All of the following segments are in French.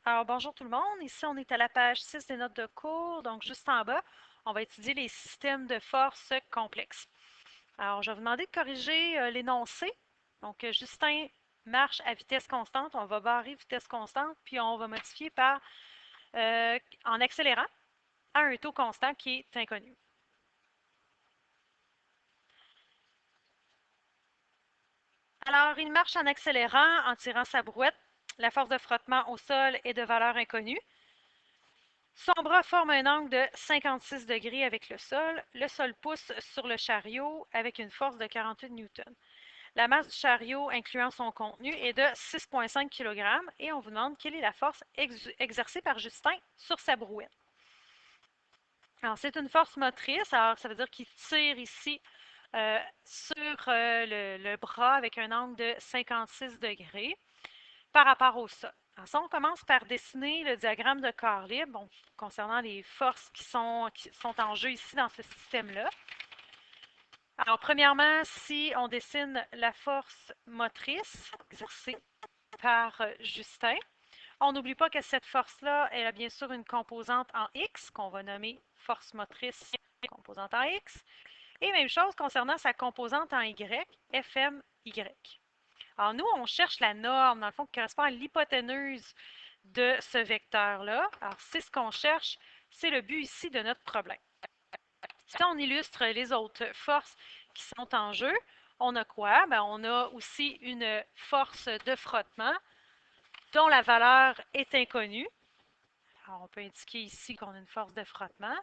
Alors, bonjour tout le monde. Ici, on est à la page 6 des notes de cours. Donc, juste en bas, on va étudier les systèmes de force complexes. Alors, je vais vous demander de corriger l'énoncé. Donc, Justin marche à vitesse constante. On va barrer vitesse constante, puis on va modifier par en accélérant à un taux constant qui est inconnu. Alors, il marche en accélérant, en tirant sa brouette. La force de frottement au sol est de valeur inconnue. Son bras forme un angle de 56 degrés avec le sol. Le sol pousse sur le chariot avec une force de 48 newtons. La masse du chariot, incluant son contenu, est de 6,5 kg et on vous demande quelle est la force exercée par Justin sur sa brouette. Alors, c'est une force motrice, alors ça veut dire qu'il tire ici sur le bras avec un angle de 56 degrés par rapport au sol. Alors, ça, on commence par dessiner le diagramme de corps libre concernant les forces qui sont en jeu ici dans ce système-là. Alors, premièrement, si on dessine la force motrice exercée par Justin, on n'oublie pas que cette force-là, elle a bien sûr une composante en X, qu'on va nommer force motrice composante en X. Et même chose concernant sa composante en Y, FMY. Alors, nous, on cherche la norme, dans le fond, qui correspond à l'hypoténuse de ce vecteur-là. Alors, c'est ce qu'on cherche. C'est le but ici de notre problème. Si on illustre les autres forces qui sont en jeu, on a quoi? Bien, on a aussi une force de frottement dont la valeur est inconnue. Alors, on peut indiquer ici qu'on a une force de frottement.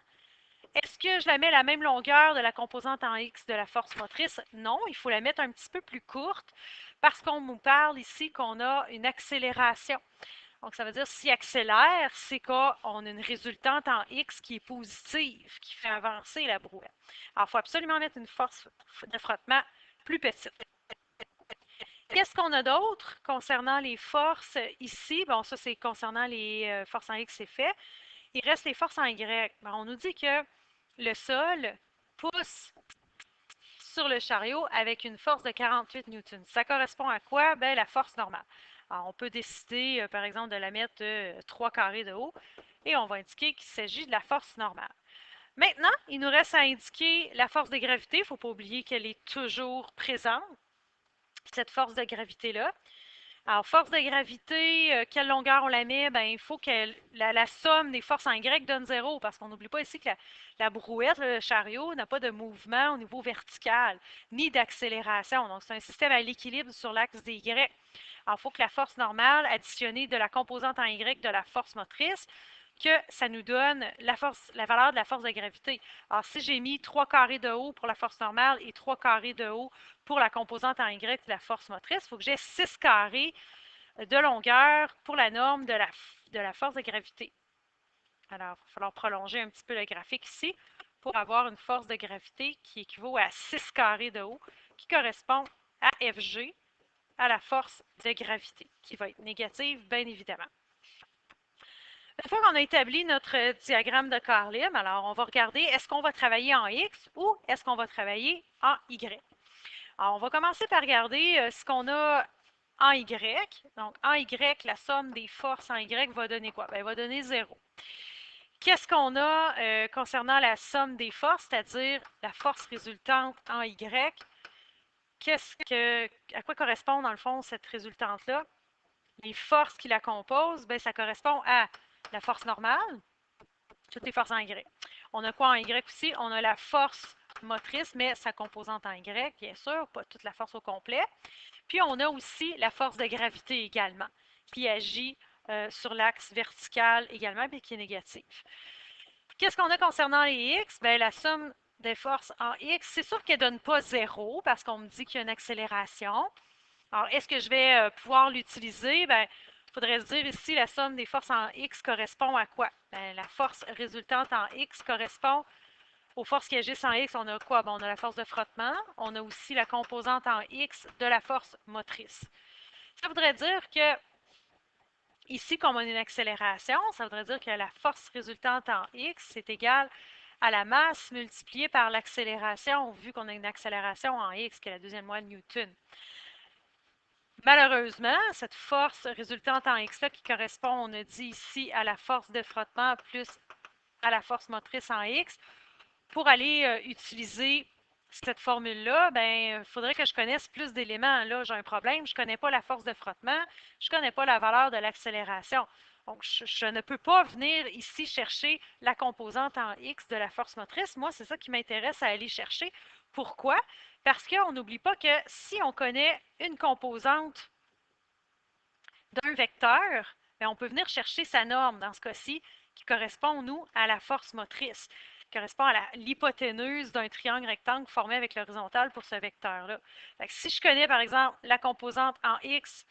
Est-ce que je la mets à la même longueur de la composante en X de la force motrice? Non, il faut la mettre un petit peu plus courte parce qu'on nous parle ici qu'on a une accélération. Donc, ça veut dire si accélère, c'est qu'on a une résultante en X qui est positive, qui fait avancer la brouette. Alors, il faut absolument mettre une force de frottement plus petite. Qu'est-ce qu'on a d'autre concernant les forces ici? Bon, ça, c'est concernant les forces en X, c'est fait. Il reste les forces en Y. Bon, on nous dit que le sol pousse sur le chariot avec une force de 48 newtons. Ça correspond à quoi? Bien, la force normale. Alors, on peut décider, par exemple, de la mettre de 3 carrés de haut et on va indiquer qu'il s'agit de la force normale. Maintenant, il nous reste à indiquer la force de gravité. Il ne faut pas oublier qu'elle est toujours présente, cette force de gravité-là. Alors, force de gravité, quelle longueur on la met? Bien, il faut que la somme des forces en Y donne 0, parce qu'on n'oublie pas ici que la brouette, le chariot, n'a pas de mouvement au niveau vertical, ni d'accélération. Donc, c'est un système à l'équilibre sur l'axe des Y. Alors, il faut que la force normale, additionnée de la composante en Y de la force motrice, que ça nous donne la valeur de la force de gravité. Alors, si j'ai mis 3 carrés de haut pour la force normale et 3 carrés de haut pour la composante en Y de la force motrice, il faut que j'ai 6 carrés de longueur pour la norme de la force de gravité. Alors, il va falloir prolonger un petit peu le graphique ici pour avoir une force de gravité qui équivaut à 6 carrés de haut, qui correspond à Fg, à la force de gravité, qui va être négative, bien évidemment. Une fois qu'on a établi notre diagramme de corps libre, alors on va regarder est-ce qu'on va travailler en X ou est-ce qu'on va travailler en Y. Alors, on va commencer par regarder ce qu'on a en Y. Donc, en Y, la somme des forces en Y va donner quoi? Bien, elle va donner 0. Qu'est-ce qu'on a concernant la somme des forces, c'est-à-dire la force résultante en Y? À quoi correspond, dans le fond, cette résultante-là? Les forces qui la composent, bien, ça correspond à la force normale, toutes les forces en Y. On a quoi en Y aussi? On a la force motrice, mais sa composante en Y, bien sûr, pas toute la force au complet. Puis on a aussi la force de gravité également, qui agit sur l'axe vertical également, mais qui est négative. Qu'est-ce qu'on a concernant les X? Bien, la somme des forces en X, c'est sûr qu'elle ne donne pas 0 parce qu'on me dit qu'il y a une accélération. Alors, est-ce que je vais pouvoir l'utiliser? Bien, il faudrait se dire ici, la somme des forces en X correspond à quoi? Bien, la force résultante en X correspond aux forces qui agissent en X. On a quoi? Bon, on a la force de frottement. On a aussi la composante en X de la force motrice. Ça voudrait dire que ici, comme on a une accélération, ça voudrait dire que la force résultante en X est égale à la masse multipliée par l'accélération, vu qu'on a une accélération en X, qui est la deuxième loi de Newton. Malheureusement, cette force résultante en X-là qui correspond, on a dit ici, à la force de frottement plus à la force motrice en X, pour aller utiliser cette formule-là, ben, il faudrait que je connaisse plus d'éléments. Là, j'ai un problème, je ne connais pas la force de frottement, je ne connais pas la valeur de l'accélération. Donc, je ne peux pas venir ici chercher la composante en X de la force motrice. Moi, c'est ça qui m'intéresse à aller chercher. Pourquoi? Parce qu'on n'oublie pas que si on connaît une composante d'un vecteur, bien, on peut venir chercher sa norme dans ce cas-ci, qui correspond, nous, à la force motrice, qui correspond à l'hypoténuse d'un triangle rectangle formé avec l'horizontale pour ce vecteur-là. Si je connais, par exemple, la composante en X,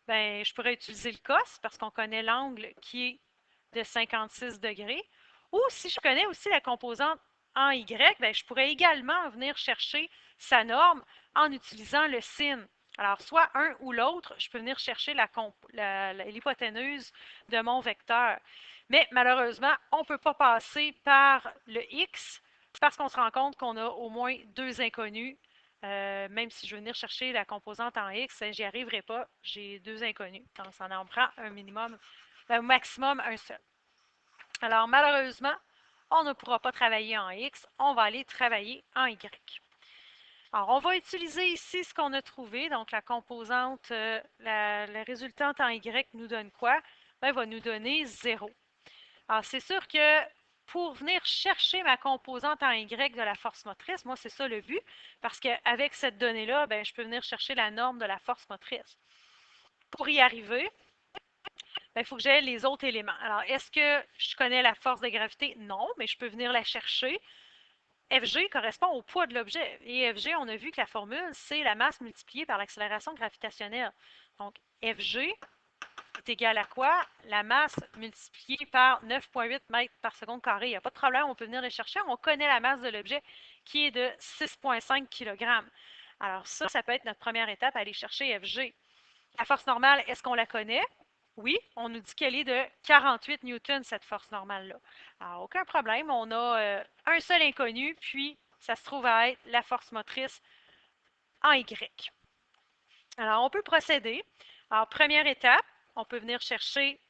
bien, je pourrais utiliser le cos parce qu'on connaît l'angle qui est de 56 degrés. Ou si je connais aussi la composante en Y, bien, je pourrais également venir chercher sa norme en utilisant le sin. Alors, soit un ou l'autre, je peux venir chercher l'hypoténuse de mon vecteur. Mais malheureusement, on ne peut pas passer par le x parce qu'on se rend compte qu'on a au moins deux inconnus. Même si je veux venir chercher la composante en x, j'y arriverai pas. J'ai deux inconnus. Donc, ça en prend un minimum, au maximum un seul. Alors, malheureusement, on ne pourra pas travailler en x. On va aller travailler en y. Alors, on va utiliser ici ce qu'on a trouvé. Donc, la composante, la résultante en Y nous donne quoi? Bien, elle va nous donner 0. Alors, c'est sûr que pour venir chercher ma composante en Y de la force motrice, moi, c'est ça le but, parce qu'avec cette donnée-là, bien, je peux venir chercher la norme de la force motrice. Pour y arriver, il faut que j'aie les autres éléments. Alors, est-ce que je connais la force de gravité? Non, mais je peux venir la chercher. Fg correspond au poids de l'objet. Et Fg, on a vu que la formule, c'est la masse multipliée par l'accélération gravitationnelle. Donc, Fg est égal à quoi? La masse multipliée par 9,8 mètres par seconde carré. Il n'y a pas de problème, on peut venir les chercher. On connaît la masse de l'objet qui est de 6,5 kg. Alors ça peut être notre première étape, aller chercher Fg. La force normale, est-ce qu'on la connaît? Oui, on nous dit qu'elle est de 48 newtons, cette force normale-là. Alors, aucun problème, on a un seul inconnu, puis ça se trouve à être la force motrice en Y. Alors, on peut procéder. Alors, première étape, on peut venir chercher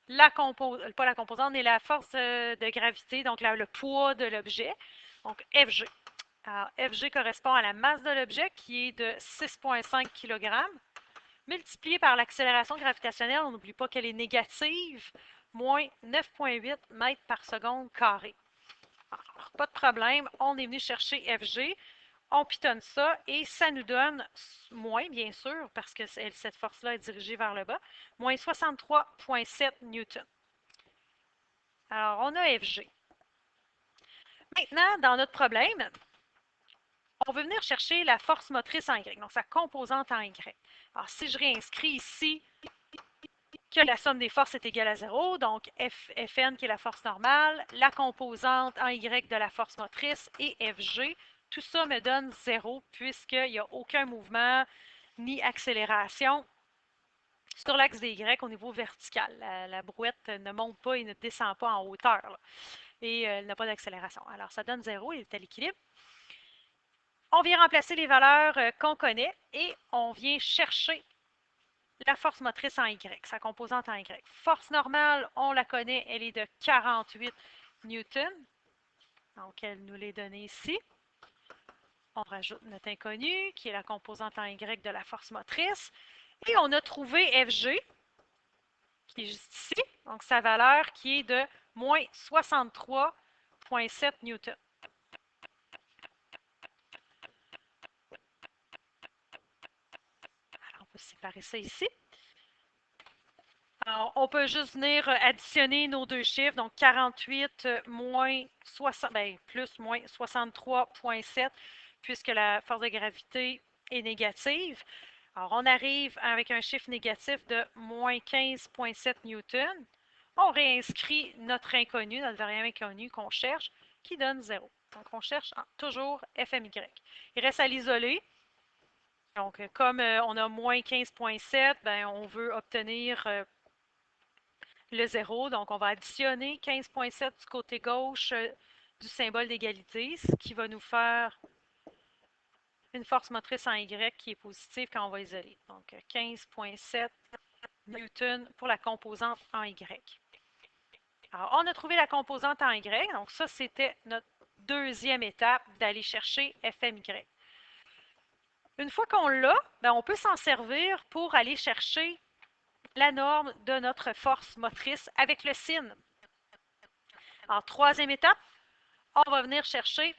pas la composante, mais la force de gravité, donc le poids de l'objet, donc Fg. Alors, Fg correspond à la masse de l'objet qui est de 6,5 kg multiplié par l'accélération gravitationnelle, on n'oublie pas qu'elle est négative, moins 9,8 mètres par seconde carré. Alors, pas de problème, on est venu chercher Fg, on pitonne ça et ça nous donne moins, bien sûr, parce que cette force-là est dirigée vers le bas, moins 63,7 newtons. Alors, on a Fg. Maintenant, dans notre problème, on veut venir chercher la force motrice en Y, donc sa composante en Y. Alors, si je réinscris ici que la somme des forces est égale à 0, donc Fn qui est la force normale, la composante en Y de la force motrice et Fg, tout ça me donne 0 puisqu'il n'y a aucun mouvement ni accélération sur l'axe des Y au niveau vertical. La brouette ne monte pas et ne descend pas en hauteur là, et elle n'a pas d'accélération. Alors ça donne 0, il est à l'équilibre. On vient remplacer les valeurs qu'on connaît et on vient chercher la force motrice en Y, sa composante en Y. Force normale, on la connaît, elle est de 48 newtons. Donc, elle nous l'est donnée ici. On rajoute notre inconnu, qui est la composante en Y de la force motrice. Et on a trouvé Fg, qui est juste ici. Donc, sa valeur qui est de moins 63,7 newtons. Alors, on peut séparer ça ici. Alors, on peut juste venir additionner nos deux chiffres, donc 48 moins 60, ben, plus moins 63,7, puisque la force de gravité est négative. Alors, on arrive avec un chiffre négatif de moins 15,7 newtons. On réinscrit notre inconnu, notre variable inconnu qu'on cherche, qui donne 0. Donc, on cherche toujours FMY. Il reste à l'isoler. Donc, comme on a moins 15,7, ben, on veut obtenir le 0. Donc, on va additionner 15,7 du côté gauche du symbole d'égalité, ce qui va nous faire une force motrice en Y qui est positive quand on va isoler. Donc, 15,7 newtons pour la composante en Y. Alors, on a trouvé la composante en Y. Donc, ça, c'était notre deuxième étape d'aller chercher FMY. Une fois qu'on l'a, on peut s'en servir pour aller chercher la norme de notre force motrice avec le sin. Alors, troisième étape, on va venir chercher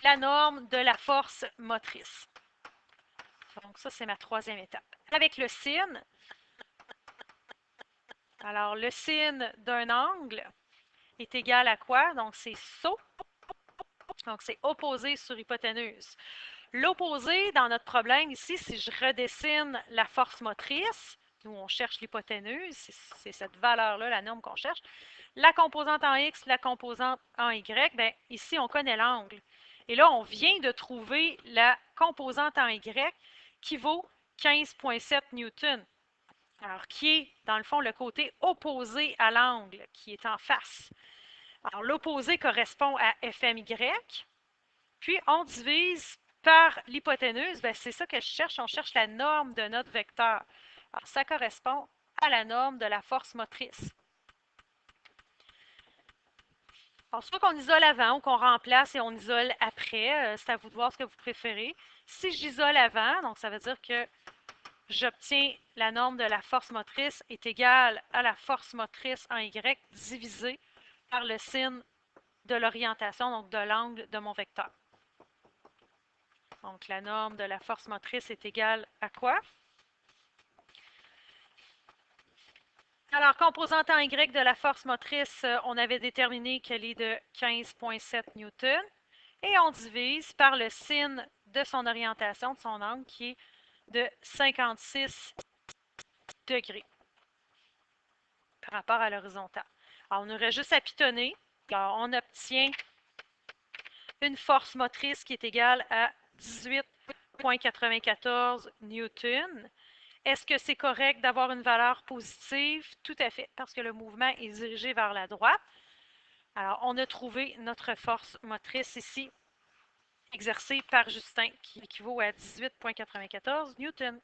la norme de la force motrice. Donc, ça, c'est ma troisième étape. Avec le sin, alors le sin d'un angle est égal à quoi? Donc, c'est SO. Donc, c'est opposé sur hypoténuse. L'opposé, dans notre problème ici, si je redessine la force motrice, nous on cherche l'hypoténuse, c'est cette valeur-là, la norme qu'on cherche, la composante en X, la composante en Y, bien, ici on connaît l'angle. Et là, on vient de trouver la composante en Y qui vaut 15,7 newtons. Alors, qui est, dans le fond, le côté opposé à l'angle, qui est en face. Alors, l'opposé correspond à FMY. Puis, on divise par l'hypoténuse. Bien, c'est ça que je cherche. On cherche la norme de notre vecteur. Alors, ça correspond à la norme de la force motrice. Alors, soit qu'on isole avant ou qu'on remplace et on isole après. C'est à vous de voir ce que vous préférez. Si j'isole avant, donc ça veut dire que j'obtiens la norme de la force motrice est égale à la force motrice en Y divisée par le sin de l'orientation, donc de l'angle de mon vecteur. Donc, la norme de la force motrice est égale à quoi? Alors, composante en Y de la force motrice, on avait déterminé qu'elle est de 15,7 newtons. Et on divise par le sin de son orientation, de son angle, qui est de 56 degrés par rapport à l'horizontale. Alors, on aurait juste à pitonner. Alors, on obtient une force motrice qui est égale à 18,94 newtons. Est-ce que c'est correct d'avoir une valeur positive? Tout à fait, parce que le mouvement est dirigé vers la droite. Alors, on a trouvé notre force motrice ici, exercée par Justin, qui équivaut à 18,94 newtons.